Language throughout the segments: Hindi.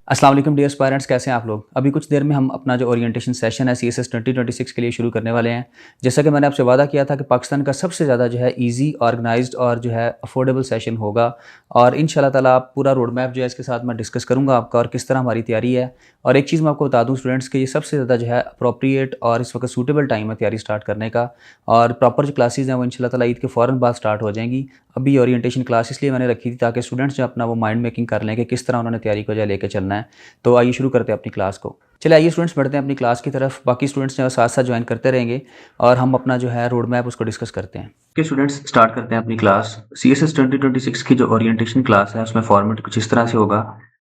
अस्सलाम वालेकुम डियर एस्पायरेंट्स, कैसे हैं आप लोग। अभी कुछ देर में हम अपना जो ओरिएंटेशन सेशन है CSS 2026 के लिए शुरू करने वाले हैं। जैसा कि मैंने आपसे वादा किया था कि पाकिस्तान का सबसे ज़्यादा जो है ईजी, ऑर्गेनाइज्ड और जो है अफोर्डेबल सेशन होगा। और इंशाल्लाह ताला आप पूरा रोड मैप जो है इसके साथ मैं डिस्कस करूँगा आपका, और किस तरह हमारी तैयारी है। और एक चीज़ मैं आपको बता दूँ स्टूडेंट्स कि ये सबसे ज़्यादा जो है अप्रोप्रिएट और इस वक्त सूटेबल टाइम है तैयारी स्टार्ट करने का। और प्रॉपर जो क्लासेज़ हैं वो इंशाल्लाह ताला ईद के फ़ौरन बाद स्टार्ट हो जाएंगी। अभी ओरिएंटेशन क्लास इसलिए मैंने रखी थी ताकि स्टूडेंट्स जो अपना वो माइंड मेकिंग कर लें कि किस तरह उन्होंने तैयारी को जो है लेके चलना है। तो आइए शुरू करते हैं अपनी क्लास को। चलिए आइए स्टूडेंट्स बढ़ते हैं अपनी क्लास की तरफ। बाकी स्टूडेंट्स जो है साथ साथ ज्वाइन करते रहेंगे और हम अपना जो है रोड मैप उसको डिस्कस करते हैं। ओके स्टूडेंट्स, स्टार्ट करते हैं अपनी क्लास। CSS 2026 की जो ओरिएंटेशन क्लास है उसमें फॉर्मेट कुछ इस तरह से होगा।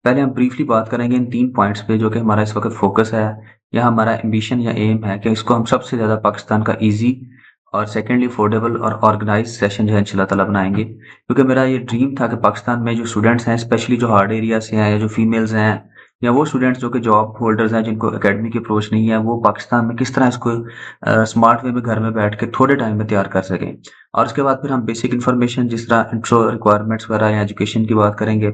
पहले हम ब्रीफली बात करेंगे इन 3 पॉइंट्स पे जो कि हमारा इस वक्त फोकस है या हमारा एम्बिशन या एम है कि इसको हम सबसे ज़्यादा पाकिस्तान का ईजी और सेकेंडली अफोर्डेबल और ऑर्गेनाइज सेशन जो है इंशाल्लाह ताला बनाएंगे। क्योंकि मेरा ये ड्रीम था कि पाकिस्तान में जो स्टूडेंट्स हैं, स्पेशली जो हार्ड एरिया से हैं या जो फीमेल्स हैं या वो स्टूडेंट्स जो कि जॉब होल्डर्स हैं जिनको एकेडमिक अप्रोच नहीं है, वो पाकिस्तान में किस तरह इसको स्मार्ट वे में घर में बैठ के थोड़े टाइम में तैयार कर सकें। और उसके बाद फिर हम बेसिक इन्फॉर्मेशन जिस तरह इंट्रो रिक्वायरमेंट्स वगैरह या एजुकेशन की बात करेंगे।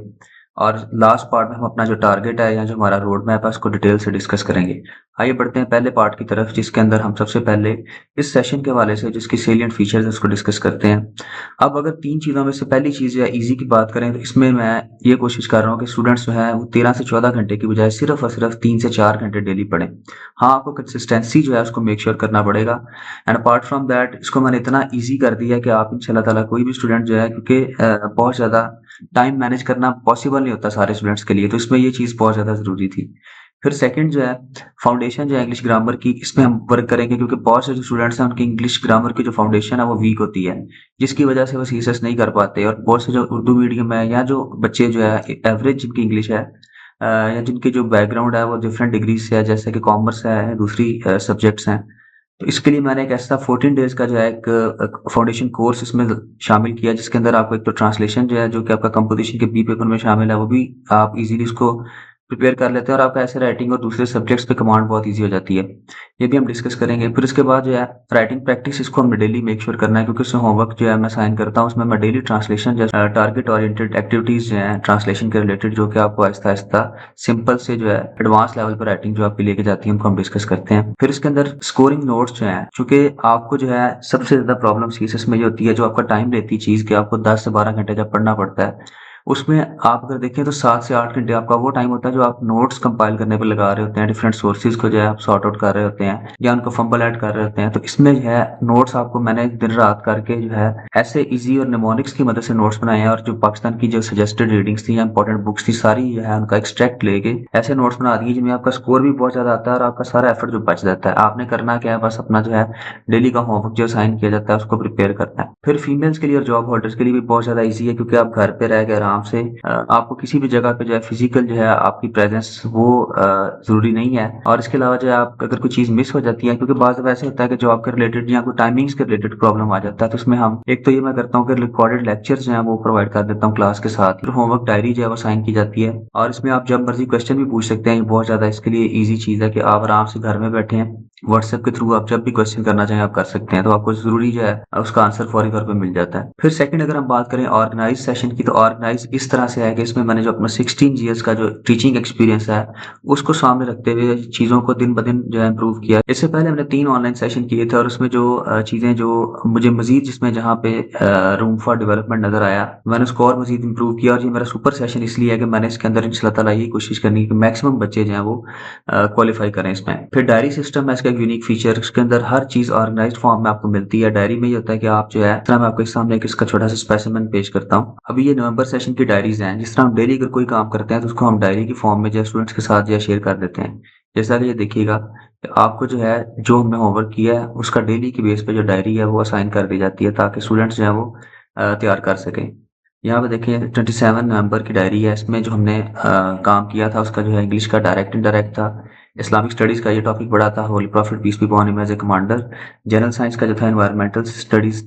और लास्ट पार्ट में हम अपना जो टारगेट है या जो हमारा रोड मैप है उसको डिटेल से डिस्कस करेंगे। आइए बढ़ते हैं पहले पार्ट की तरफ, जिसके अंदर हम सबसे पहले इस सेशन के हवाले से जिसकी सेलिएंट फीचर्स है उसको डिस्कस करते हैं। अब अगर 3 चीज़ों में से पहली चीज़ या ईज़ी की बात करें तो इसमें मैं ये कोशिश कर रहा हूँ कि स्टूडेंट्स जो हैं वो 13 से 14 घंटे की बजाय सिर्फ़ और सिर्फ़ 3 से 4 घंटे डेली पढ़ें। हाँ, आपको कंसिस्टेंसी जो है उसको मेक श्योर करना पड़ेगा। एंड अपार्ट फ्रॉम दैट इसको मैंने इतना ईज़ी कर दिया है कि आप इंशाल्लाह ताला कोई भी स्टूडेंट जो है, क्योंकि बहुत ज़्यादा टाइम मैनेज करना पॉसिबल नहीं होता सारे स्टूडेंट्स के लिए, तो इसमें ये चीज़ बहुत ज़्यादा ज़रूरी थी। फिर सेकंड जो है फाउंडेशन जो है इंग्लिश ग्रामर की, इसमें हम वर्क करेंगे क्योंकि बहुत से जो स्टूडेंट्स हैं उनकी इंग्लिश ग्रामर की जो फाउंडेशन है वो वीक होती है, जिसकी वजह से वो CSS नहीं कर पाते। और बहुत से जो उर्दू मीडियम है या जो बच्चे जो है एवरेज जिनकी इंग्लिश है या जिनके जो बैकग्राउंड है वो डिफरेंट डिग्री से है, जैसे कि कॉमर्स है, दूसरी सब्जेक्ट्स हैं, तो इसके लिए मैंने एक ऐसा 14 डेज़ का जो है एक फाउंडेशन कोर्स इसमें शामिल किया, जिसके अंदर आपको एक तो ट्रांसलेशन जो है, जो कि आपका कंपोज़िशन के बी पेपर में शामिल है, वो भी आप इज़िली उसको प्रिपेयर कर लेते हैं और आपका ऐसे राइटिंग और दूसरे सब्जेक्ट्स पे कमांड बहुत ईज़ी हो जाती है। ये भी हम डिस्कस करेंगे। फिर इसके बाद जो है राइटिंग प्रैक्टिस, इसको हमें डेली मेक श्योर करना है, क्योंकि उसमें होमवर्क जो है मैं असाइन करता हूँ, उसमें मैं डेली ट्रांसलेशन जैसे टारगेट ओरिएंटेड एक्टिविटीज़ जो हैं ट्रांसलेशन के रिलेटेड, जो कि आपको आहिस्ता-आहिस्ता सिंपल से जो है एडवांस लेवल पर राइटिंग जो आपकी लेके जाती है, उनको हम डिस्कस करते हैं। फिर इसके अंदर स्कोरिंग नोट्स जो हैं, चूँकि आपको जो है सबसे ज़्यादा प्रॉब्लम CSS में ये होती है, जो आपका टाइम लेती है चीज़ कि आपको 10 से 12 घंटे जब पढ़ना पड़ता है, उसमें आप अगर देखें तो 7 से 8 घंटे आपका वो टाइम होता है जो आप नोट्स कंपाइल करने पे लगा रहे होते हैं, डिफरेंट सोर्सेज़ को जो है आप सॉर्ट आउट कर रहे होते हैं या उनको फंबल ऐड कर रहे होते हैं। तो इसमें जो है नोट्स आपको मैंने दिन-रात करके जो है ऐसे ईज़ी और निमोनिक्स की मदद से नोट्स बनाए हैं, और जो पाकिस्तान की जो सजेस्टेड रीडिंग्स थी या इंपॉर्टेंट बुक्स थी, सारी जो है उनका एक्सट्रैक्ट लेके ऐसे नोट्स बना दिए जिनमें आपका स्कोर भी बहुत ज़्यादा आता है और आपका सारा एफर्ट जो बच जाता है। आपने करना क्या है, बस अपना जो है डेली का होमवर्क जो असाइन किया जाता है उसको प्रिपेयर करना है। फिर फीमेल्स के लिए और जॉब होल्डर्स के लिए भी बहुत ज़्यादा ईज़ी है, क्योंकि आप घर पे रह के आराम से आपको किसी भी जगह पे जो है फिजिकल जो है आपकी प्रेजेंस वो ज़रूरी नहीं है। और इसके अलावा जो है आप अगर कोई चीज़ मिस हो जाती है, क्योंकि बाज़ दफ़ा ऐसा होता है कि जॉब के रिलेटेड या कोई टाइमिंग्स के रिलेटेड प्रॉब्लम आ जाता है, तो उसमें हम एक तो ये मैं करता हूँ कि रिकॉर्डेड लेक्चर्स जो हैं वो प्रोवाइड कर देता हूँ क्लास के साथ। फिर होमवर्क डायरी जो है वो साइन की जाती है और इसमें आप जब मर्ज़ी क्वेश्चन भी पूछ सकते हैं। ये बहुत ज़्यादा इसके लिए ईज़ी चीज़ है कि आप आराम से घर में बैठे हैं, व्हाट्सएप के थ्रू आप जब भी क्वेश्चन करना चाहें आप कर सकते हैं, तो आपको ज़रूरी जो है उसका आंसर फौरी तौर पे मिल जाता है। फिर सेकंड अगर हम बात करें ऑर्गेनाइज सेशन की, तो ऑर्गेनाइज इस तरह से है कि इसमें मैंने जो अपना 16 ईयर्स का जो टीचिंग एक्सपीरियंस है उसको सामने रखते हुए चीज़ों को दिन ब दिन जो है इम्प्रूव किया। इससे पहले हमने 3 ऑनलाइन सेशन किए थे और उसमें जो चीज़ें जो मुझे मज़ीद जिसमें जहाँ पे रूम फॉर डेवलपमेंट नज़र आया, मैंने उसको और मज़ीद इम्प्रूव किया। और ये मेरा सुपर सेशन इसलिए है कि मैंने इसके अंदर इंशाल्लाह ताला यही कोशिश करनी है कि मैक्सिमम बच्चे जो हैं वो क्वालीफाई करें इसमें। फिर डायरी सिस्टम है इसका एक यूनिक फीचर, उसके अंदर हर चीज़ ऑर्गेनाइज्ड फॉर्म में आपको मिलती है। डायरी में ये होता है कि आप जो है, इस तरह मैं आपके सामने एक इसका छोटा सा स्पेसिमेन पेश करता हूँ। अभी ये नवंबर सेशन की डायरीज हैं, जिस तरह हम डेली अगर कोई काम करते हैं तो उसको हम डायरी की फॉर्म में जो है स्टूडेंट्स के साथ जो है शेयर कर देते हैं। जैसा कि ये देखिएगा कि आपको जो है जो हमने होमवर्क किया है उसका डेली की बेस पे जो डायरी है वो असाइन कर दी जाती है, ताकि स्टूडेंट्स जो है वो तैयार कर सकें। यहाँ पे देखिए 27 नवंबर की डायरी है, इसमें जो हमने काम किया था उसका जो है इंग्लिश का डायरेक्ट इनडायरेक्ट था, इस्लामिक स्टडीज़ का ये टॉपिक पढ़ा था, holy prophet peace be upon him as a commander, general science का जो था एनवायरमेंटल स्टडीज़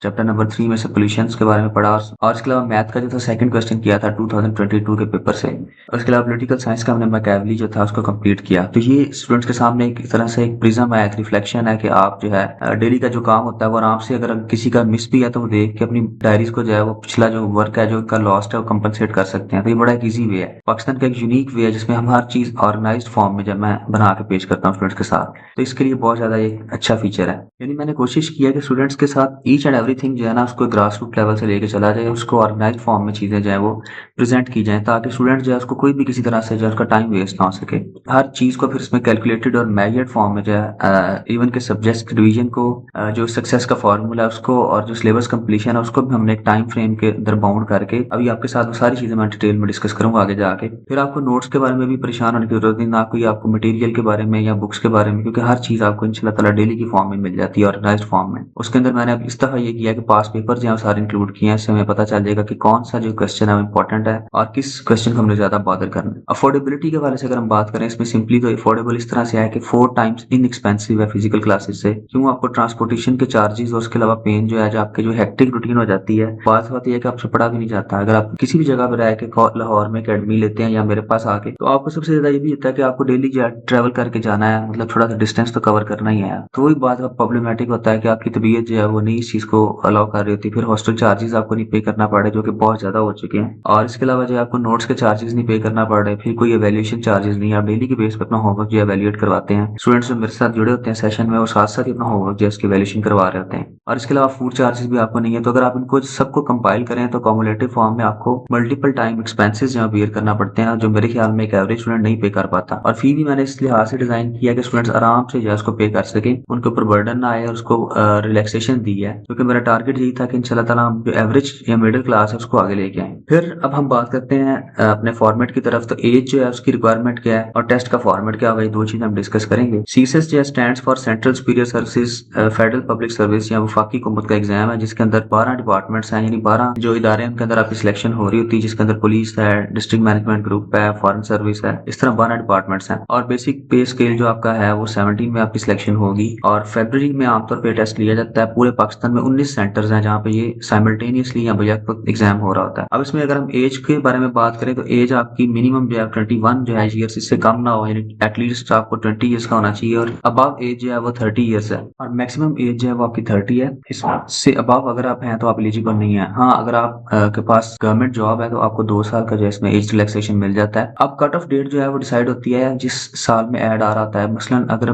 चैप्टर नंबर 3 में से पोल्यूशंस के बारे में पढ़ा और इसके अलावा मैथ का जो था सेकंड क्वेश्चन किया था 2022 के पेपर से। और इसके अलावा पॉलिटिकल साइंस का हमने मैकेवली जो था उसको कंप्लीट किया। तो ये स्टूडेंट्स के सामने एक तरह से एक प्रिज्म है, एक रिफ्लेक्शन है कि आप जो है डेली का जो काम होता है वो आराम से अगर किसी का मिस भी है तो वो देख के अपनी डायरीज को जो है वो पिछला जो वर्क है जो इनका लॉस्ट है वो कंपनसेट कर सकते हैं। तो ये बड़ा एक ईजी वे है, पाकिस्तान का एक यूनिक वे है जिसमें हम हर चीज ऑर्गेनाइज्ड फॉर्म में जब मैं बना के पेश करता हूँ स्टूडेंट्स के साथ, तो इसके लिए बहुत ज्यादा एक अच्छा फीचर है। यानी मैंने कोशिश किया कि स्टूडेंट्स के साथ ईच एंड एवरीथिंग जो है ना उसको ग्रास रूट लेवल से लेके चला जाए, उसको ऑर्गेनाइज फॉर्म में चीजें जो है वो प्रेजेंट की जाए ताकि स्टूडेंट जो है उसको कोई भी किसी तरह से जो है उसका टाइम वेस्ट ना हो सके। हर चीज को फिर इसमें कैलकुलेटेड और मेजर्ड फॉर्म में जो है इवन के सब्जेक्ट डिवीजन को जो सक्सेस का फॉर्मूला है उसको और जो सिलेबस कंप्लीशन है उसको भी हमने एक टाइम फ्रेम के अंदर बाउंड करके अभी आपके साथ वो सारी चीजें मैं डिटेल में डिस्कस करूंगा आगे जाके। फिर आपको नोट्स के बारे में भी परेशान होने की जरूरत नहीं, ना कोई आपको मटेरियल के बारे में या बुक्स के बारे में, क्योंकि हर चीज आपको इंशाल्लाह ताला डेली की फॉर्म में मिल जाती है ऑर्गेनाइज्ड फॉर्म में। उसके अंदर मैंने अब इस दफा ये किया कि पास पेपर जो है सारे इंक्लूड किए हैं, इससे हमें पता चल जाएगा कि कौन सा जो क्वेश्चन है वो इंपॉर्टेंट है और किस क्वेश्चन को हमने ज्यादा बॉदर करना है। अफोर्डेबिलिटी के वाले से अगर हम बात करें इसमें सिंपली तो अफोर्डेबल इस तरह से है कि 4 टाइम्स इनएक्सपेंसिव है फिजिकल क्लासेस से। क्यों? आपको ट्रांसपोर्टेशन के चार्जेस और उसके अलावा पेन जो है जो आपके जो हेक्टिक रूटीन हो जाती है, बात यह है कि आपसे पढ़ा भी नहीं जाता। अगर आप किसी भी जगह पर रह के लाहौर में अकेडमी लेते हैं या मेरे पास आके, तो आपको सबसे ज्यादा ये भी होता है कि आपको डेली जो है ट्रेवल करके जाना है, मतलब थोड़ा सा डिस्टेंस तो कवर करना ही है। तो वही बात प्रॉब्लमेटिक होता है कि आपकी तबीयत जो है वो नहीं इस चीज को अलाउ कर रही होती, फिर हॉस्टल चार्जेस आपको नहीं पे करना पड़ रहे जो कि बहुत ज्यादा हो चुके हैं, और इसके अलावा जो आपको नोट्स के चार्जेस नहीं पे करना पड़ रहे, फिर कोई एवेल्यूएशन चार्जेस नहीं, आप डेली के बेस पर अपना होमवर्क जो एवेल्यूएट करवाते हैं। स्टूडेंट्स जो मेरे साथ जुड़े होते हैं सेशन में वो साथ साथ ही अपना होमवर्क जो है उसकी एवेल्यूएशन करवा रहे होते हैं। और इसके अलावा फूड चार्जेस भी आपको नहीं है। तो अगर आप इनको सबको कंपाइल करें तो कॉमुलेटिव फॉर्म में आपको मल्टीपल टाइम एक्सपेंसेस जो बेयर करना पड़ते हैं, जो मेरे ख्याल में एक एवरेज स्टूडेंट नहीं पे कर पाता। और फी भी मैंने इस लिहाज से डिजाइन किया कि स्टूडेंट्स आराम से जो है उसको पे कर सके, उनके ऊपर बर्डन ना आए और उसको रिलैक्सेशन दी है, क्योंकि मेरा टारगेट यही था कि इंशाल्लाह ताला हम जो एवरेज या मिडिल क्लास है उसको आगे लेके आए। फिर अब हम बात करते हैं अपने फॉर्मेट की तरफ। तो एज जो है उसकी रिक्वायरमेंट क्या है और टेस्ट का फॉर्मेट क्या होगा, ये दो चीजें हम डिस्कस करेंगे। सीएसएस जो है stands for central superior services federal public service या वफाकी हुकूमत का एग्जाम है, जिसके अंदर 12 डिपार्टमेंट्स हैं, यानी 12 जो इदारे हैं उनके अंदर आपकी सिलेक्शन हो रही होती है, जिसके अंदर पुलिस है, डिस्ट्रिक्ट मैनेजमेंट ग्रुप है, फॉरेन सर्विस है, इस तरह 12 डिपार्टमेंट्स हैं। और बेसिक पे स्केल जो आपका है वो 17 में आपकी सिलेक्शन होगी। और फरवरी में आमतौर पर टेस्ट लिया जाता है। पूरे पाकिस्तान में 19 सेंटर्स हैं जहाँ पे ये साइमल्टेनियसली या बैक एग्जाम हो रहा होता है। अब इसमें अगर हम एज के बारे में बात करें तो एज आपकी मिनिमम जो है 21 जो है ईयर्स, इससे कम ना हो, यानी एटलीस्ट आपको 20 ईयर्स का होना चाहिए। और अबव एज जो है वो 30 ईयर्स है और मैक्सिमम एज जो है वो आपकी 30 है। इससे अबव अगर आप हैं तो आप एलिजिबल नहीं है। हाँ, अगर आप के पास गवर्नमेंट जॉब है तो आपको 2 साल का जो है इसमें एज रिलैक्सेशन मिल जाता है। अब कट ऑफ डेट जो है वो डिसाइड होती है जिस साल में ऐड आ रहा होता है। मसलन अगर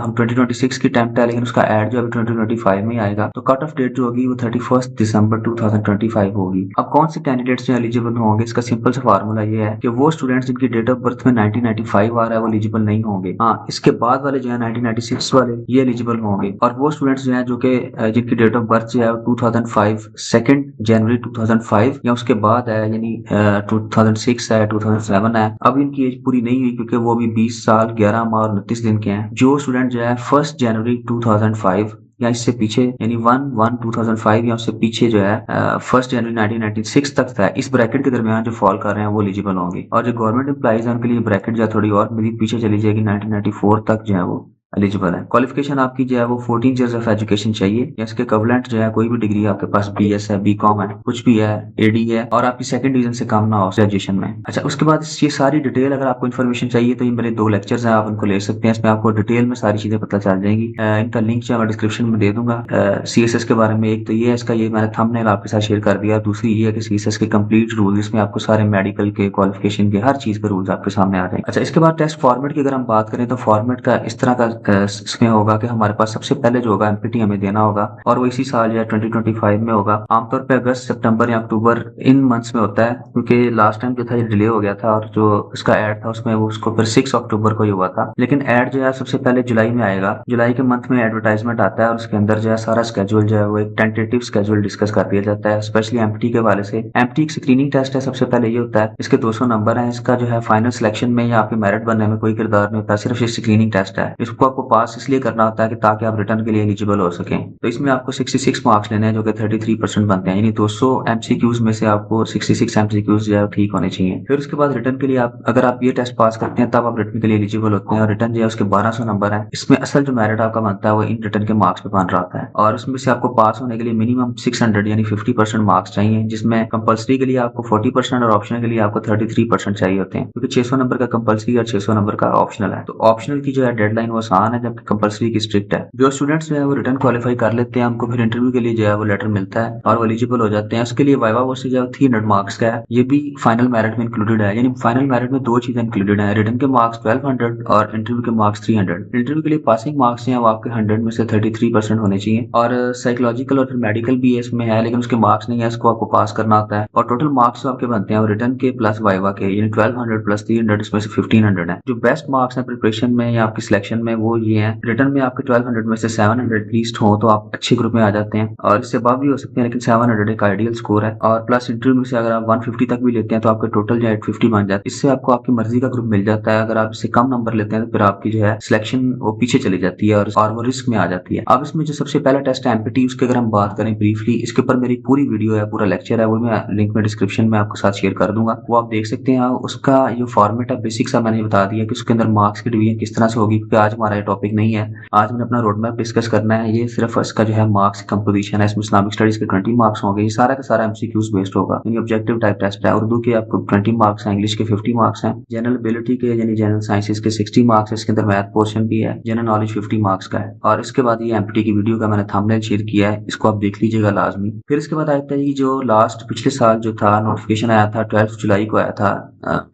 हम 2026 की अटेम्प्ट है लेकिन उसका ऐड जो है 2025 में आएगा, तो कट ऑफ डेट जो होगी वो 31 दिसंबर 2025 होगी। अब कौन से कैंडिडेट्स जो एलिजिबल होंगे, इसका सिंपल सा फार्मूला ये है कि वो स्टूडेंट्स जिनकी डेट ऑफ बर्थ में 1995 आ रहा है वो एलिजिबल नहीं होंगे। हाँ, इसके बाद वाले जो है 1996 वाले ये एलिजिबल होंगे। और वो स्टूडेंट्स जो है जो कि जिनकी डेट ऑफ बर्थ जो है 2005 2 जनवरी 2005 या उसके बाद है, यानी 2006 है, 2007 है, अब इनकी एज पूरी नहीं हुई क्योंकि वो अभी 20 साल 11 माह और 29 दिन के हैं। जो स्टूडेंट जो है 1 जनवरी 2005 या इससे पीछे, यानी 1/1/2005 या उससे पीछे जो है 1 जनवरी 1996 तक था, इस ब्रैकेट के दरमियान जो फॉल कर रहे हैं वो एलिजिबल होंगे। और जो गवर्नमेंट एम्प्लॉइज है उनके लिए ब्रैकेट जो है थोड़ी और मेरी पीछे चली जाएगी, 1994 तक जो है वो एलिजिबल है। क्वालिफिकेशन आपकी जो है वो 14 इयर्स ऑफ एजुकेशन चाहिए या इसके इक्विवेलेंट जो है कोई भी डिग्री आपके पास बीएस है, बीकॉम है, कुछ भी है, एडी है, और आपकी सेकंड डिवीजन से कम ना हो ग्रेजुएशन में। अच्छा, उसके बाद ये सारी डिटेल अगर आपको इन्फॉर्मेशन चाहिए तो ये मेरे 2 लेक्चर्स हैं, आप उनको ले सकते हैं। इसमें आपको डिटेल में सारी चीजें पता चल जाएंगी। इनका लिंक जो है मैं डिस्क्रिप्शन में दे दूंगा। सीएसएस के बारे में एक तो ये है, इसका ये मैंने थंबनेल आपके साथ शेयर कर दिया। दूसरी ये है कि सीएसएस के कंप्लीट रूल, इसमें आपको सारे मेडिकल के, क्वालिफिकेशन के, हर चीज के रूल्स आपके सामने आ जाएंगे। अच्छा, इसके बाद टेस्ट फॉर्मेट की अगर हम बात करें तो फॉर्मेट का इस तरह का इसमें होगा कि हमारे पास सबसे पहले जो होगा एमपीटी हमें देना होगा और वो इसी साल या 2025 में होगा। आमतौर पे अगस्त, सितंबर या अक्टूबर इन मंथ्स में होता है, क्योंकि लास्ट टाइम जो था ये डिले हो गया था और जो इसका ऐड था उसमें वो उसको फिर 6 अक्टूबर को ही हुआ था। लेकिन ऐड जो है सबसे पहले जुलाई में आएगा। जुलाई के मंथ में एडवर्टाइजमेंट आता है और उसके अंदर जो है सारा स्केड्यूल जो है वो एक टेंटेटिव स्केड्यूल डिस्कस कर दिया जाता है, स्पेशली एमपीटी के हवाले से। एमपीटी एक स्क्रीनिंग टेस्ट है, सबसे पहले ये होता है। इसके 200 नंबर है। इसका जो है फाइनल सिलेक्शन में या आपके मेरिट बनने में कोई किरदार नहीं होता, सिर्फ ये स्क्रीनिंग टेस्ट है। इसको आपको पास इसलिए करना होता है कि ताकि आप रिटर्न के लिए एलिजिबल हो सकें। तो इसमें आपको 66 मार्क्स लेने हैं जो कि 33% बनते हैं, यानी 200 एमसीक्यूज में से आपको 66 एमसीक्यूज जो है ठीक होने चाहिए। फिर उसके बाद रिटर्न के लिए अगर आप ये टेस्ट पास करते हैं तब आप रिटर्न के लिए एलिजिबल होते हैं, और रिटर्न जो है उसके 1200 नंबर है। इसमें असल जो मेरिट आपका बनता है वो इन रिटर्न के मार्क्स पे बन रहा है, और उसमें से आपको पास होने के लिए मिनिमम 600 यानी 50% मार्क्स चाहिए, जिसमें कंपल्सरी के लिए आपको 40% और ऑप्शनल के लिए आपको 33% चाहिए होते हैं, क्योंकि 600 नंबर का कंपल्सरी और 600 नंबर का ऑप्शनल है। तो ऑप्शनल की जो है डेडलाइन वो आसान है, जबकि कंपल्सरी की स्ट्रिक्ट है। जो स्टूडेंट्स जो है वो रिटर्न क्वालिफाई कर लेते हैं, हमको फिर इंटरव्यू के लिए जो है वो लेटर मिलता है और वो एलिजिबल हो जाते हैं। उसके लिए वाइवा वो से जो 300 मार्क्स का है, ये भी फाइनल मेरिट में इंक्लूडेड है, यानी फाइनल मेरिट में दो चीजें इंक्लूडेड है, रिटर्न के मार्क्स 1200 और इंटरव्यू के मार्क्स 300। इंटरव्यू के लिए पासिंग मार्क्स हैं वो आपके 100 में से 33% होने चाहिए, और साइकोलॉजिकल और फिर मेडिकल भी इसमें है, लेकिन उसके मार्क्स नहीं है, इसको आपको पास करना होता है। और टोटल मार्क्स आपके बनते हैं रिटर्न के प्लस वाइवा के, यानी 1200 प्लस 300, इसमें से 1500 है। जो बेस्ट मार्क्स है प्रिपरेशन में या आपकी सिलेक्शन में वो ये है, रिटर्न में आपके 1200 में से 700 एटलीस्ट हो तो आप अच्छे ग्रुप में आ जाते हैं, और इससे above भी हो सकते हैं, लेकिन 700 एक आइडियल स्कोर है। और प्लस इंटरव्यू में से अगर आप 150 तक भी लेते हैं तो आपके टोटल जो है 850 बन जाता है। इससे आपको आपकी मर्जी का ग्रुप मिल जाता है। अगर आप इससे कम नंबर लेते हैं तो फिर आपकी जो है सिलेक्शन वो पीछे चली जाती है और वो रिस्क में आ जाती है। अब इसमें जो सबसे पहला टेस्ट है एमपीटी, उसके अगर हम बात करें ब्रीफली, इसके ऊपर मेरी पूरी वीडियो है, पूरा लेक्चर है, वो मैं लिंक में डिस्क्रिप्शन में आपके साथ शेयर कर दूंगा, वो आप देख सकते हैं। उसका जो फॉर्मेट है बेसिक सा मैंने बता दिया कि उसके अंदर मार्क्स की डिवीजन किस तरह से होगी, क्योंकि आज हमारा ये टॉपिक नहीं है, आज मैंने अपना रोड मैप डिस्कस करना है। ये सिर्फ इसका जो है मार्क्स कंपोजिशन है, इसमें इस्लामिक स्टडीज के 20 मार्क्स होंगे, ये सारा का सारा एमसीक्यूज बेस्ड होगा, यानी ऑब्जेक्टिव टाइप टेस्ट है। उर्दू के आपको 20 मार्क्स हैं, इंग्लिश के 50 मार्क्स हैं, जनरल एबिलिटी के यानी जनरल साइंसेज के 60 मार्क्स है, इसके अंदर मैथ पोर्शन भी है, जनरल नॉलेज 50 मार्क्स का है। और इसके बाद ये एमपीटी की वीडियो का मैंने थंबनेल शेयर किया है, इसको आप देख लीजिएगा लाजमी। फिर इसके बाद आता है जो लास्ट पिछले साल जो था नोटिफिकेशन आया था 12 जुलाई को आया था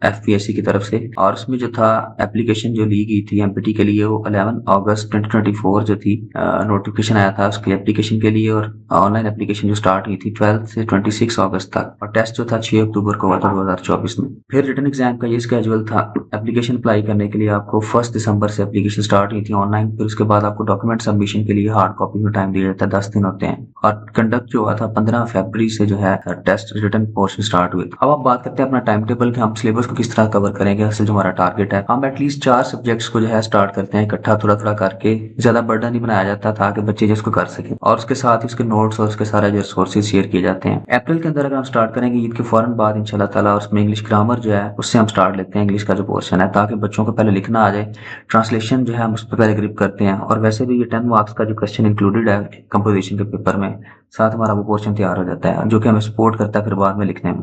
एफपीएससी की तरफ से, और उसमें जो था एप्लीकेशन जो ली गई थी एमपीटी के लिए वो 11 अगस्त 2024 जो थी नोटिफिकेशन आया था उसकी एप्लीकेशन के लिए, और ऑनलाइन एप्लीकेशन जो स्टार्ट हुई थी 12 से 26 अगस्त तक, और टेस्ट जो था 6 अक्टूबर को हुआ था 2024 में। फिर रिटर्न एग्जाम का ये स्केड्यूल था, एप्लीकेशन अप्लाई करने के लिए आपको 1 दिसंबर से एप्लीकेशन स्टार्ट हुई थी ऑनलाइन। फिर उसके बाद आपको डॉक्यूमेंट सबमिशन के लिए हार्ड कॉपी में टाइम दिया जाता है, 10 दिन होते हैं, और कंडक्ट जो हुआ था 15 फरवरी से जो है टेस्ट रिटर्न पोर्शन स्टार्ट हुए। अब आप बात करते हैं अपना टाइम टेबल कि हम सिलेबस को किस तरह कवर करेंगे। असल जो हमारा टारगेट है, हम एटलीस्ट 4 सब्जेक्ट्स को जो है स्टार्ट करते हैं इकट्ठा, थोड़ा थोड़ा करके, ज्यादा बर्डन नहीं बनाया जाता ताकि बच्चे जिसको कर सके, और उसके साथ ही उसके नोट्स और उसके सारे जो रिसोर्सेज शेयर किए जाते हैं। अप्रैल के अंदर अगर हम स्टार्ट करेंगे ईद के फौरन बाद इंशाल्लाह ताला, उसमें इंग्लिश ग्रामर जो है उससे हम स्टार्ट लेते हैं, इंग्लिश का जो पोर्शन है, ताकि बच्चों को पहले लिखना आ जाए, ट्रांसलेशन जो है हम उस पर पहले ग्रिप करते हैं। और वैसे भी ये 10 मार्क्स का जो क्वेश्चन इंक्लूडेड है कंपोजिशन के पेपर में, साथ हमारा वो पोर्शन तैयार हो जाता है जो कि हमें सपोर्ट करता है फिर बाद में लिखने में।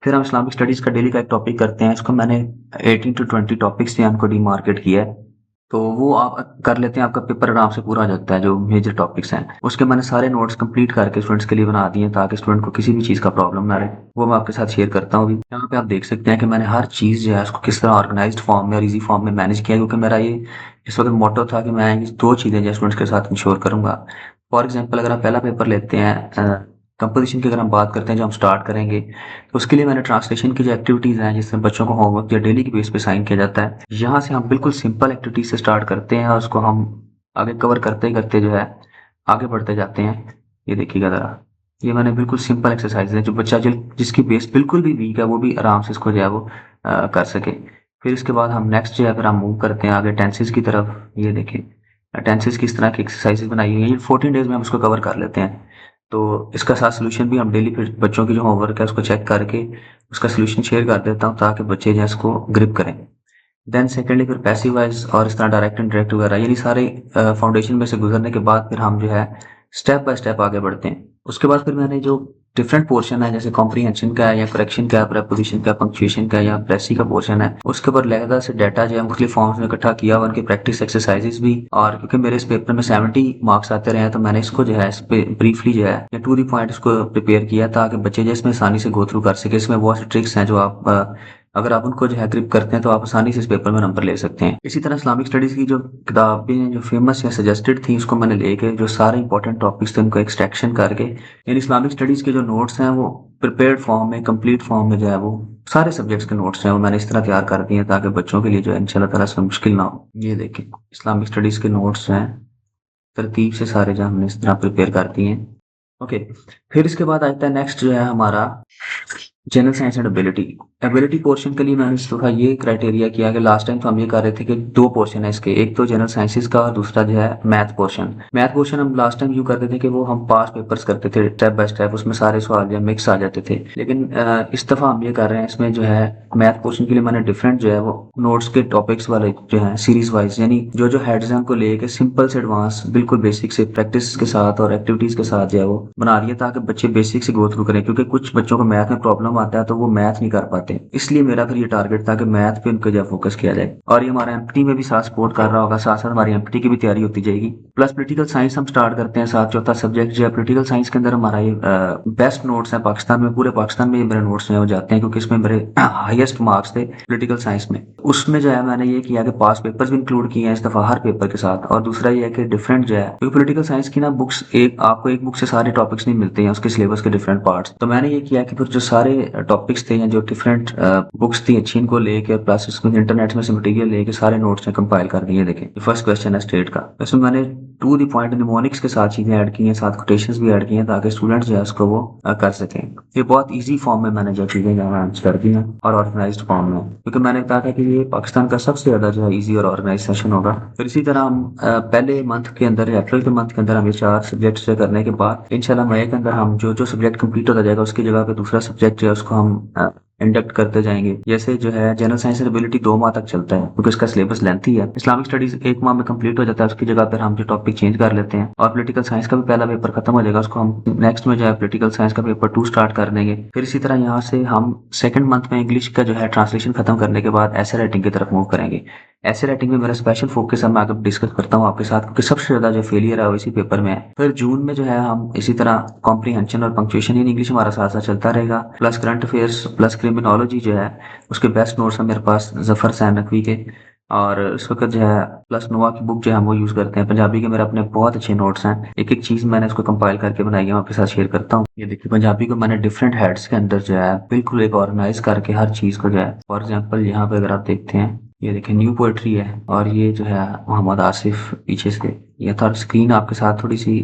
फिर हम इस्लामिक स्टडीज का डेली का एक टॉपिक करते हैं, इसको मैंने 18 to 20 टॉपिक्स से हमको डीमार्केट किया है, तो वो आप कर लेते हैं, आपका पेपर आराम से पूरा हो जाता है। जो मेजर टॉपिक्स हैं उसके मैंने सारे नोट्स कंप्लीट करके स्टूडेंट्स के लिए बना दिए हैं, ताकि स्टूडेंट को किसी भी चीज़ का प्रॉब्लम ना रहे, वो मैं आपके साथ शेयर करता हूँ। यहाँ पे आप देख सकते हैं कि मैंने हर चीज़ जो है उसको किस तरह ऑर्गेनाइज्ड फॉर्म में और ईजी फॉर्म में मैनेज किया, क्योंकि मेरा ये इस वक्त मोटो था कि मैं दो चीज़ें जो स्टूडेंट्स के साथ इंश्योर करूँगा। फॉर एग्जाम्पल अगर आप पहला पेपर लेते हैं कंपोजिशन की, अगर हम बात करते हैं जो हम स्टार्ट करेंगे, तो उसके लिए मैंने ट्रांसलेशन की जो एक्टिविटीज़ हैं जिसमें बच्चों को होमवर्क या डेली की बेस पे साइन किया जाता है, यहाँ से हम बिल्कुल सिंपल एक्टिविटीज से स्टार्ट करते हैं और उसको हम आगे कवर करते ही करते जो है आगे बढ़ते जाते हैं। ये देखिएगा ज़रा, ये मैंने बिल्कुल सिंपल एक्सरसाइज है, जो बच्चा जिसकी बेस बिल्कुल भी वीक है वो भी आराम से इसको जो है वो कर सके। फिर इसके बाद हम नेक्स्ट जो है फिर हम मूव करते हैं आगे टेंसेस की तरफ। ये देखें टेंसेस किस तरह की एक्सरसाइजेज बनाई हुई है, ये 14 डेज में हम उसको कवर कर लेते हैं। तो इसका साथ सोल्यूशन भी हम डेली फिर बच्चों की जो होमवर्क है उसको चेक करके उसका सोल्यूशन शेयर कर देता हूँ, ताकि बच्चे जो है इसको ग्रिप करें। देन सेकेंडली फिर पैसिव वाइज और इस तरह डायरेक्ट इंडायरेक्ट वगैरह, यानी सारे फाउंडेशन में से गुजरने के बाद फिर हम जो है स्टेप बाय स्टेप आगे बढ़ते हैं। उसके बाद फिर मैंने जो डिफरेंट पोर्शन है, जैसे कॉम्प्रीहेंशन का है या करेक्शन का, प्रेपोजिशन का, पंक्चुएशन का या प्रेसी का पोर्शन है, उसके ऊपर लहदा से डाटा जो है मुख्तलिफ फॉर्म्स में इकट्ठा किया हुआ, उनकी प्रैक्टिस एक्सरसाइजेस भी। और क्योंकि मेरे इस पेपर में 70 मार्क्स आते रहे हैं, तो मैंने इसको जो है इस पे ब्रीफली जो है या टू द पॉइंट इसको प्रिपेयर किया, ताकि बच्चे जो इसमें आसानी से गो थ्रू कर सके। इसमें बहुत सी ट्रिक्स हैं जो आप अगर आप उनको जो है ग्रिप करते हैं तो आप आसानी से इस पेपर में नंबर ले सकते हैं। इसी तरह इस्लामिक स्टडीज की जो किताबें हैं जो फेमस या सजेस्टेड थी, उसको मैंने लेके जो सारे इंपॉर्टेंट टॉपिक्स थे उनको एक्सट्रैक्शन करके, यानी इस्लामिक स्टडीज के जो नोट्स हैं वो प्रिपेयर्ड फॉर्म में, कंप्लीट फॉर्म में जो है वो सारे सब्जेक्ट्स के नोट्स हैं वो मैंने इस तरह तैयार कर दिए हैं, ताकि बच्चों के लिए जो है इंशाल्लाह ताला से मुश्किल ना हो। ये देखें इस्लामिक स्टडीज के नोट्स हैं तरतीब से सारे जो हमने इस तरह प्रिपेयर कर दिए हैं। ओके, फिर इसके बाद आता है नेक्स्ट जो है हमारा general science and ability. Ability portion के लिए मैंने इस दफा ये क्राइटेरिया किया कि लास्ट टाइम तो हम ये कर रहे थे कि दो पोर्शन है इसके, एक तो जनरल साइंसेज का और दूसरा जो है मैथ पोर्शन। मैथ पोर्शन हम लास्ट टाइम यूँ करते थे कि वो हम पास पेपर्स करते थे स्टेप बाय स्टेप, उसमें सारे सवाल जो मिक्स आ जाते थे। लेकिन इस दफा हम ये कर रहे हैं, इसमें जो है मैथ पोर्शन के लिए मैंने डिफरेंट जो है वो नोट्स के टॉपिक्स वाले जो है सीरीज वाइज, यानी जो जो हेड्स हैं उनको लेके सिंपल से एडवांस बिल्कुल बेसिक से प्रैक्टिस के साथ और एक्टिविटीज के साथ जो है वो बना रही है, ताकि बच्चे बेसिक से गो थ्रू करें, क्योंकि कुछ बच्चों को मैथ में प्रॉब्लम आता है तो वो मैथ नहीं कर पाते। इसलिए मेरा फिर ये टारगेट था कि मैथ पे उनको जो फोकस किया जाए, और ये हमारा एमपीटी में भी साथ सपोर्ट कर रहा होगा, साथ साथ हमारी एमपीटी की भी तैयारी होती जाएगी। प्लस पॉलिटिकल साइंस हम स्टार्ट करते हैं साथ, चौथा सब्जेक्ट जो है पॉलिटिकल साइंस के अंदर हमारा ये बेस्ट नोट्स है पाकिस्तान में, पूरे पाकिस्तान में मेरे नोट्स जो जाते हैं, क्योंकि इसमें मेरे हाईएस्ट मार्क्स थे पॉलिटिकल साइंस में। उसमें जो है मैंने ये किया कि पास पेपर्स भी इंक्लूड किए हैं इस दफा हर पेपर के साथ, और दूसरा ये है कि डिफरेंट जो है, क्योंकि पॉलिटिकल साइंस की ना बुक्स आपको एक बुक से सारे टॉपिक्स नहीं मिलते हैं, उसके सिलेबस के डिफरेंट पार्ट्स। तो मैंने ये किया कि फिर जो सारे टॉपिक्स थे या जो डिफरेंट बुक्स थी अच्छी, इनको लेके प्लस इसमें इंटरनेट में से मटेरियल लेके सारे नोट्स में कंपाइल कर दिए। देखें ये फर्स्ट क्वेश्चन है स्टेट का, इसमें मैंने टू द पॉइंट निमोनिक्स के साथ चीजें ऐड की हैं, साथ कोटेशंस भी ऐड की हैं, ताकि स्टूडेंट जो है उसको वो कर सकें। ये बहुत इजी फॉर्म में मैंने जो चीजें अरेंज कर दी हैं और ऑर्गेनाइज्ड फॉर्म में, क्योंकि मैंने कहा था कि ये पाकिस्तान का सबसे ज्यादा जो है इजी और ऑर्गेनाइज सेशन होगा। फिर इसी तरह हम पहले मंथ के अंदर, अप्रैल के मंथ के अंदर हम ये 4 सब्जेक्ट करने के बाद इंशाल्लाह मई के अंदर हम जो जो सब्जेक्ट कंप्लीट होता जाएगा उसकी जगह पे दूसरा सब्जेक्ट जो है उसको हम इंडक्ट करते जाएंगे। जैसे जो है जनरल साइंस एंड एबिलिटी 2 माह तक चलता है, क्योंकि उसका सिलेबस लेंथी है। इस्लामिक स्टडीज 1 माह में कंप्लीट हो जाता है, उसकी जगह पर हम जो टॉपिक चेंज कर लेते हैं, और पॉलिटिकल साइंस का भी पहला पेपर खत्म हो जाएगा, उसको हम नेक्स्ट में जो है पॉलिटिकल साइंस का पेपर 2 स्टार्ट कर देंगे। फिर इसी तरह यहाँ से हम सेकंड मंथ में इंग्लिश का जो है ट्रांसलेशन खत्म करने के बाद ऐसे राइटिंग की तरफ मूव करेंगे। ऐसे राइटिंग में मेरा स्पेशल फोकस है, मैं आगे डिस्कस करता हूँ आपके साथ, क्योंकि सबसे ज्यादा जो फेलियर है वो इसी पेपर में है। फिर जून में जो है हम इसी तरह कॉम्प्रीहेंशन और पंक्चुएशन इन इंग्लिश हमारा साथ साथ चलता रहेगा, plus current affairs plus criminology जो है उसके बेस्ट नोट्स हैं मेरे पास जफर सैन नकवी के, और इस वक्त जो है प्लस नोवा की बुक जो है हम वो यूज करते हैं। पंजाबी के मेरे अपने बहुत अच्छे नोट्स हैं, एक एक चीज मैंने उसको कंपाइल करके बनाई है, आपके साथ शेयर करता हूँ। ये देखिए पंजाबी को मैंने डिफरेंट हेड्स के अंदर जो है बिल्कुल एक ऑर्गेनाइज करके हर चीज को जो है, फॉर एग्जाम्पल यहाँ पे अगर आप देखते हैं, ये देखिए न्यू पोएट्री है, और ये जो है मोहम्मद आसिफ पीछे से, ये थोड़ा स्क्रीन आपके साथ थोड़ी सी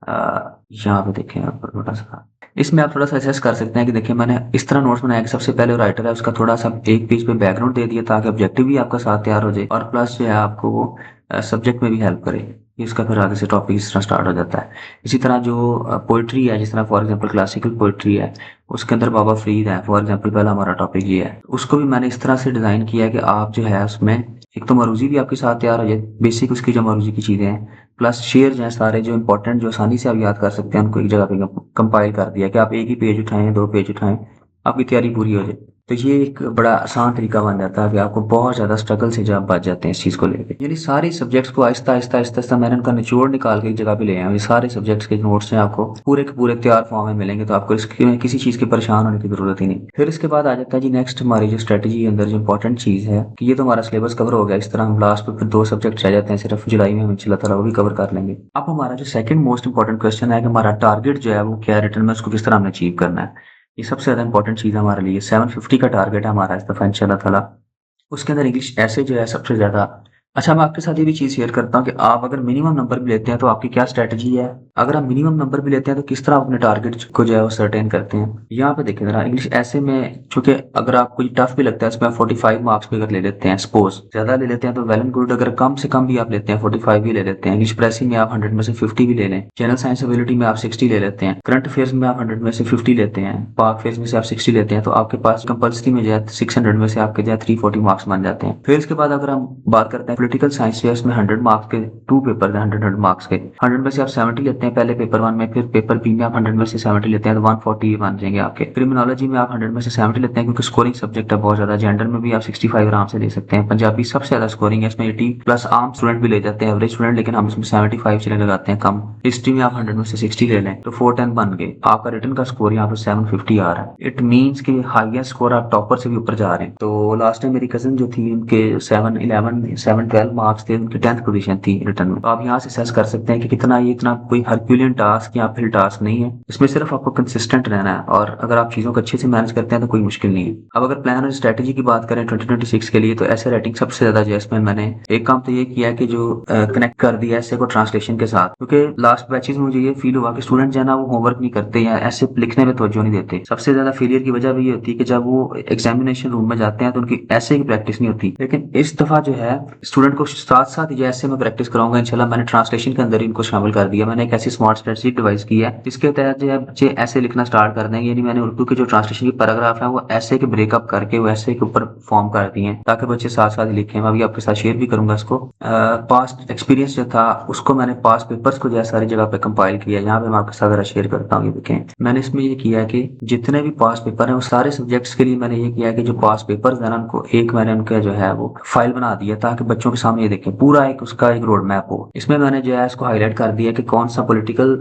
यहाँ पे देखें आप थोड़ा सा, इसमें आप थोड़ा सा एसेस कर सकते हैं कि देखिए मैंने इस तरह नोट्स बनाया कि सबसे पहले राइटर है उसका थोड़ा सा एक पेज पे बैकग्राउंड दे दिया, ताकि ऑब्जेक्टिव भी आपका साथ तैयार हो जाए, और प्लस जो है आपको वो सब्जेक्ट में भी हेल्प करे। इसका फिर आगे से टॉपिक इस तरह स्टार्ट हो जाता है। इसी तरह जो पोइट्री है, जिस तरह फॉर एग्जांपल क्लासिकल पोइट्री है, उसके अंदर बाबा फरीद है फॉर एग्जांपल, पहला हमारा टॉपिक ये है, उसको भी मैंने इस तरह से डिजाइन किया है कि आप जो है उसमें एक तो मरूजी भी आपके साथ तैयार हो जाए, बेसिक उसकी जो मरूजी की चीजें हैं, प्लस शेयर जो है सारे जो इंपॉर्टेंट जो आसानी से आप याद कर सकते हैं उनको एक जगह पे कंपाइल कर दिया कि आप एक ही पेज उठाएं, 2 पेज उठाएं, आपकी तैयारी पूरी हो जाए। तो ये एक बड़ा आसान तरीका बन जाता है कि आपको बहुत ज्यादा स्ट्रगल से जब बच जाते हैं इस चीज को लेकर। यानी सारे सब्जेक्ट्स को आहिस्ता आहिस्ता आहिस्ता आहिस्ता मैंने उनका निचोड़ निकाल के एक जगह पे ले आया हूं। ये सारे सब्जेक्ट्स के नोट्स हैं आपको पूरे के पूरे तैयार फॉर्म में मिलेंगे, तो आपको इसकी किसी चीज के परेशान होने की जरूरत ही नहीं। फिर इसके बाद आ जाता है जी नेक्स्ट हमारी जो स्ट्रेटेजी के अंदर जो इंपॉर्टेंट चीज है कि ये तो हमारा सिलेबस कवर हो गया, इस तरह हम लास्ट में फिर 2 सब्जेक्ट रह जाते हैं सिर्फ, जुलाई में हम इंशाल्लाह वो भी कवर कर लेंगे। अब हमारा जो सेकंड मोस्ट इंपॉर्टेंट क्वेश्चन है कि हमारा टारगेट जो है वो क्या है रिटर्न में, उसको किस तरह हमने अचीव करना है। ये सबसे ज्यादा इंपॉर्टेंट चीज हमारे लिए 750 का टारगेट है हमारा इस दफा इंशाल्लाह ताला। उसके अंदर इंग्लिश ऐसे जो है सबसे ज्यादा अच्छा, मैं आपके साथ ये भी चीज शेयर करता हूँ कि आप अगर मिनिमम नंबर भी लेते हैं तो आपकी क्या स्ट्रेटजी है। अगर आप मिनिमम नंबर भी लेते हैं तो किस तरह अपने टारगेट को जो है वो सर्टेन करते हैं। यहाँ पे देखिए जरा इंग्लिश ऐसे में, चूंकि अगर आपको टफ भी लगता है इसमें 45 मार्क्स भी अगर ले लेते हैं, सपोज ज्यादा ले लेते हैं तो वेल एंड गुड, अगर कम से कम भी आप लेते हैं 45 भी ले लेते हैं, इंग्लिश प्रेसिंग में आप 100 में से 50 भी ले लें, जनरल साइंस एबिलिटी में आप 60 ले लेते हैं, करंट अफेयर्स में आप 100 में से 50 लेते हैं, पाक अफेयर्स में से आप 60 लेते हैं, तो आपके पास कंपल्सरी में जो है 600 में से आपके जो है 340 मार्क्स बन जाते हैं। फिर इसके बाद अगर हम बात करते हैं पोलिटिकल साइंस में 100 मार्क्स के 2 पेपर हैं, 100 मार्क्स के 100 में से आप 70 लेते हैं पहले पेपर 1 में, फिर पेपर बी में आप 100 में से 70 लेते हैं तो 140 बन जाएंगे आपके। क्रिमिनोलॉजी में आप 100 में से 70 लेते हैं क्योंकि स्कोरिंग सब्जेक्ट है बहुत ज्यादा। जेंडर में भी आप 65 आराम से ले सकते हैं। पंजाबी सबसे ज्यादा स्कोरिंग है, इसमें 80 प्लस आम स्टूडेंट भी ले जाते हैं, एवरेज स्टूडेंट, लेकिन हम इसमें 75 चले लगाते हैं कम। हिस्ट्री में आप 100 में से 60 ले लें तो 410 बन गए। आपका रिटर्न का स्कोर यहाँ पर 750 आ रहा है। इट मीन्स कि हाईएस्ट स्कोर आप टॉपर से भी ऊपर जा रहे हैं। तो लास्ट टाइम मेरी कजन जो थी उनके 711 710 12 मार्क्स थे, उनकी 10th पोजीशन थी रिटर्न में। तो आप यहाँ से असेस कर सकते हैं कि कितना ये इतना कोई हरक्यूलियन टास्क या फिर टास्क नहीं है, इसमें सिर्फ आपको कंसिस्टेंट रहना है और अगर आप चीजों को अच्छे से मैनेज करते हैं तो कोई मुश्किल नहीं है। अब अगर प्लान और स्ट्रेटेजी की बात करें 2026 के लिए, तो ऐसे राइटिंग सबसे ज्यादा जो है इसमें मैंने एक काम तो ये किया है कि जो कनेक्ट कर दिया ऐसे को ट्रांसलेशन के साथ, क्योंकि लास्ट बैचेस में मुझे ये फील हुआ कि स्टूडेंट जो है ना वो होमवर्क नहीं करते या ऐसे लिखने में तवज्जो नहीं देते। सबसे ज्यादा फेलियर की वजह भी ये होती है कि जब वो एग्जामिनेशन रूम में जाते हैं तो उनकी ऐसे की प्रैक्टिस नहीं होती। लेकिन इस दफा जो है स्टूडेंट को साथ साथ जो ऐसे में प्रैक्टिस कराऊंगा इंशाल्लाह, मैंने ट्रांसलेशन के अंदर ही इनको शामिल कर दिया। मैंने एक ऐसी स्मार्ट स्ट्रेटजी डिवाइस की है जिसके तहत जो है बच्चे ऐसे लिखना स्टार्ट कर देंगे, यानी मैंने उर्दू के जो ट्रांसलेशन के पैराग्राफ है वो ऐसे के ब्रेकअप करके वो ऐसे के ऊपर फॉर्म कर दिए हैं ताकि बच्चे साथ साथ लिखें। मैं अभी आपके साथ शेयर भी करूंगा इसको। पास्ट एक्सपीरियंस जो था उसको मैंने पास्ट पेपर्स को जो है सारी जगह पे कंपाइल किया, यहाँ पे मैं आपके साथ जरा शेयर करता हूँ। ये देखें, मैंने इसमें ये किया है कि जितने भी पास्ट पेपर हैं वो सारे सब्जेक्ट्स के लिए मैंने ये किया है कि जो पास्ट पेपर्स हैं ना उनको एक मैंने उनका जो है वो फाइल बना दिया ताकि बच्चों के सामने ये देखें पूरा एक उसका एक रोड मैप हो। इसमें मैंने जो है इसको हाईलाइट कर दिया कि कौन सा पॉलिटिकल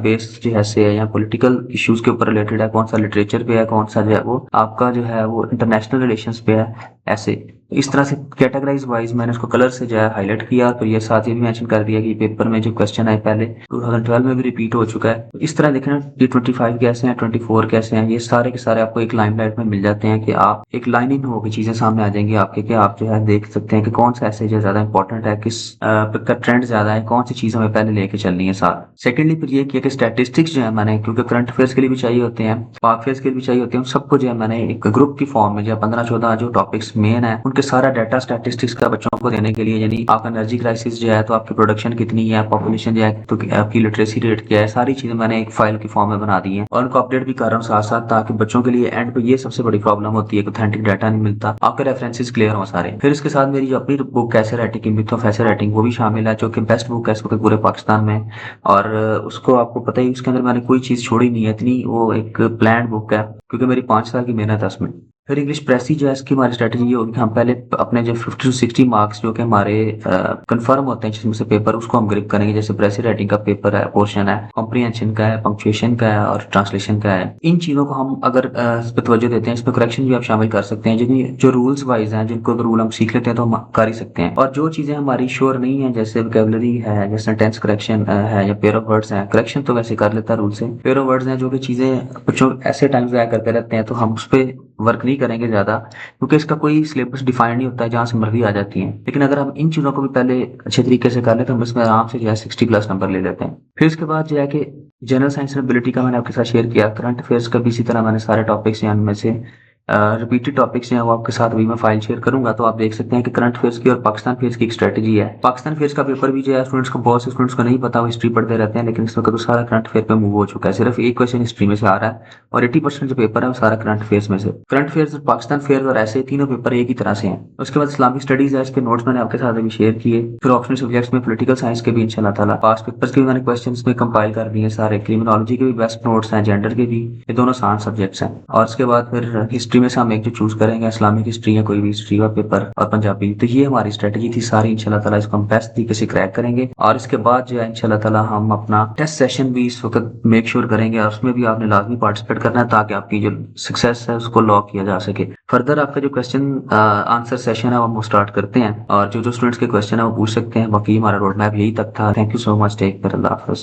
बेस्ड जो है से या पॉलिटिकल इश्यूज के ऊपर रिलेटेड है, कौन सा लिटरेचर पे है, कौन सा जो है वो आपका जो है वो इंटरनेशनल रिलेशंस पे है। ऐसे इस तरह से कैटेगराइज वाइज मैंने उसको कलर से जो है हाईलाइट किया। तो ये साथ ही भी मेंशन कर दिया कि पेपर में जो क्वेश्चन है पहले 2012 में भी रिपीट हो चुका है। तो इस तरह देखना ये 25 कैसे हैं, 24 कैसे हैं, ये सारे के सारे आपको एक लाइमलाइट में मिल जाते हैं कि आप एक लाइनिंग होगी, चीजें सामने आ जाएंगी आपके कि आप जो है देख सकते हैं कि कौन सा ऐसे जो ज्यादा इंपॉर्टेंट है, किस का ट्रेंड ज्यादा है, कौन सी चीजों में पहले लेके चलनी है साथ। सेकेंडली फिर ये किया कि स्टैटिस्टिक्स जो है मैंने, क्योंकि करंट अफेयर्स के लिए भी चाहिए होते हैं, पाक अफेयर्स के लिए भी चाहिए होते हैं, सबको जो है मैंने एक ग्रुप की फॉर्म में जो 15-14 जो टॉपिक्स मेन है उनके सारा डाटा स्टैटिस्टिक्स का बच्चों को देने के लिए, यानी आपका एनर्जी क्राइसिस जो है तो आपकी प्रोडक्शन कितनी है, पॉपुलेशन जो है तो आपकी लिटरेसी रेट क्या है, सारी चीजें मैंने एक फाइल की फॉर्म में बना दी है और उनको अपडेट भी कर रहा हूँ साथ साथ, ताकि बच्चों के लिए एंड पे ये सबसे बड़ी प्रॉब्लम होती है कि ऑथेंटिक डाटा नहीं मिलता, आपके रेफरेंसेस क्लियर हो सारे। फिर इसके साथ मेरी जो अपनी बुक कैसे राइटिंग की मिथ ऑफ ऐसे राइटिंग वो भी शामिल है, जो कि बेस्ट बुक है इसको पूरे पाकिस्तान में, और उसको आपको पता ही उसके अंदर मैंने कोई चीज छोड़ी नहीं है, इतनी वो एक प्लान बुक है क्योंकि मेरी 5 साल की मेहनत है उसमें। फिर इंग्लिश प्रेसी जो है इसकी हमारी स्ट्रेटजी ये होगी कि हम पहले अपने जो 50 to 60 मार्क्स जो कि हमारे कंफर्म होते हैं जिसमें से पेपर, उसको हम ग्रिप करेंगे। जैसे प्रेसी राइटिंग का पेपर है, पोर्शन है, कॉम्प्रिहेंशन का है, पंक्चुएशन का है और ट्रांसलेशन का है। इन चीजों को हम अगर इस पर तवज्जो देते हैं, इसमें करेक्शन भी आप शामिल कर सकते हैं, जिन्हें जो रूल्स वाइज हैं जिनको रूल हम सीख लेते हैं तो हम कर ही सकते हैं। और जो चीजें हमारी श्योर नहीं है जैसे वोकैबुलरी है, जैसे सेंटेंस करेक्शन है या पेयर ऑफ वर्ड्स है, करेक्शन तो वैसे कर लेता है रूल से, पेयर ऑफ वर्ड्स हैं जो कि चीजें बच्चों ऐसे टाइम ज़ाया करते रहते हैं तो हम उस पर वर्क नहीं करेंगे ज्यादा, क्योंकि इसका कोई सिलेबस डिफाइंड नहीं होता है, जहाँ से मर्जी आ जाती है। लेकिन अगर हम इन चीजों को भी पहले अच्छे तरीके से कर ले तो हम इसमें आराम से जो है 60+ नंबर ले लेते हैं। फिर उसके बाद जो है कि जनरल साइंस एंड एबिलिटी का मैंने आपके साथ शेयर किया, करंट अफेयर्स का भी इसी तरह मैंने सारे टॉपिक्स हैं, उनमें से रिपीटेड टॉपिक्स हैं वो आपके साथ अभी मैं फाइल शेयर करूंगा। तो आप देख सकते हैं कि करंट अफेयर्स की और पाकिस्तान अफेयर्स की एक स्ट्रेटजी है। पाकिस्तान अफेयर्स का पेपर भी जो है स्टूडेंट्स को, बहुत से स्टूडेंट्स को नहीं पता, वो हिस्ट्री पढ़ते रहते हैं, लेकिन इस वक्त तो सारा करंट अफेयर पे मूव हो चुका है। सिर्फ एक क्वेश्चन हिस्ट्री में से आ रहा है और 80% जो पेपर है वो सारा करंट अफेयर्स में से। करंट अफेयर्स, पाकिस्तान अफेयर्स और ऐसे तीनों पेपर एक ही तरह से हैं। उसके बाद इस्लामिक स्टडीज है, इसके नोट्स मैंने आपके साथ अभी शेयर किए। फिर ऑप्शनल सब्जेक्ट्स में पॉलिटिकल साइंस के भी इंशाल्लाह ताला पास्ट पेपर्स के भी मैंने क्वेश्चन में कंपाइल कर दिए सारे। क्रिमिनोलॉजी के भी बेस्ट नोट्स हैं, जेंडर के भी, ये दोनों आसान सब्जेक्ट्स हैं। और उसके बाद फिर हिस्ट्री में से हम एक जो चूज करेंगे, इस्लामिक हिस्ट्री या कोई भी हिस्ट्री का पेपर और पंजाबी। तो ये हमारी स्ट्रेटजी थी सारी, इंशाल्लाह ताला इसको हम बेस्ट तरीके से क्रैक करेंगे। और इसके बाद जो है इंशाल्लाह ताला हम अपना टेस्ट सेशन भी इस वक्त मेक श्योर करेंगे और उसमें भी आपने लाजमी पार्टिसिपेट करना है ताकि आपकी जो सक्सेस है उसको लॉक किया जा सके। फर्दर आपका जो क्वेश्चन आंसर सेशन है वो स्टार्ट करते हैं और जो जो स्टूडेंट्स के क्वेश्चन है वो पूछ सकते हैं। बाकी हमारा रोड मैप यही तक था। Thank you so much, take care, अल्लाह हाफिज़।